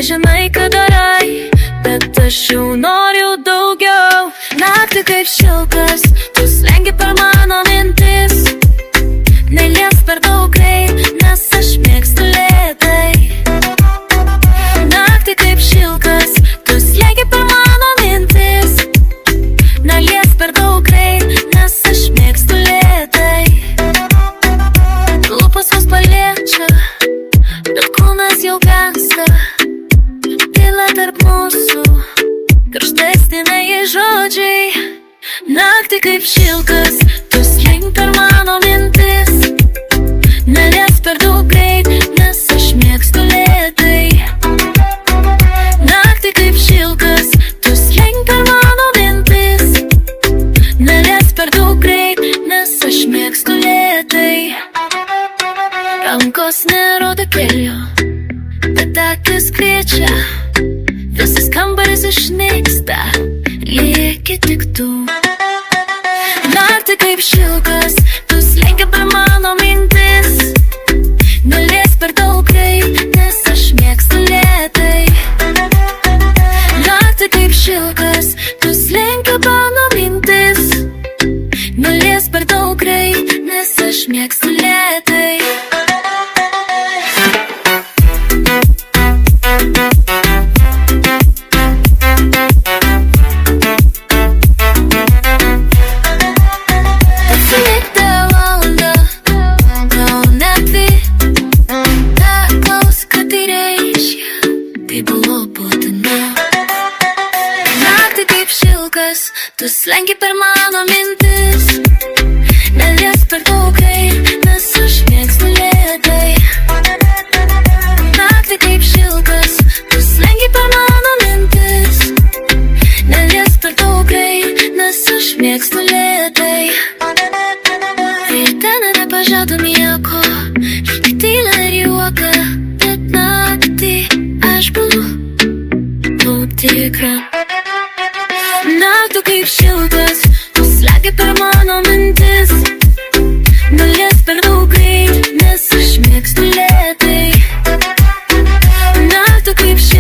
Nežinai, ką darai, bet aš jau noriu daugiau. Naktį kaip šilkas, tu slengi per mano mintis. Neliesk per daug greit, nes aš mėgstu lėtai. Naktį kaip šilkas, tu slengi per mano mintis. Neliesk per daug greit, nes aš mėgstu lėtai. Lūpas vos paliečia, bet kūnas jau gęsta. Tyla tarp mūsų, karštesni nei žodžiai. Naktį kaip šilkas, tu slengi per mano mintis. Neliesk per daug greit, nes aš mėgstu lėtai. Naktį kaip šilkas, tu slengi per mano mintis. Neliesk per daug greit, nes aš mėgstu lėtai. Rankos nerodo kelio, bet akis kviečia. Visas kambaris išnyksta, lieki tik tu. Naktį kaip šilkas, tu slengi per mano mintis. Neliesk per daug greit, nes aš mėgstu lėtai. Naktį kaip šilkas, tu slengi per mano mintis. Neliesk per daug greit, nes aš mėgstu lėtai. Tu slengi per mano mintis. Neliesk per daug greit, nes aš mėgstu lėtai. Naktį kaip šilkas, tu slengi per mano mintis. Neliesk per daug greit, nes aš mėgstu lėtai. Ryte nebepažadu nieko, tik tyla ir juoka. Bet naktį aš buvau tikra. Naktį kaip šilkas, tu slengi per mano mintis. Neliesk per daug greit, nes aš mėgstu lėtai. Naktį kaip šilkas.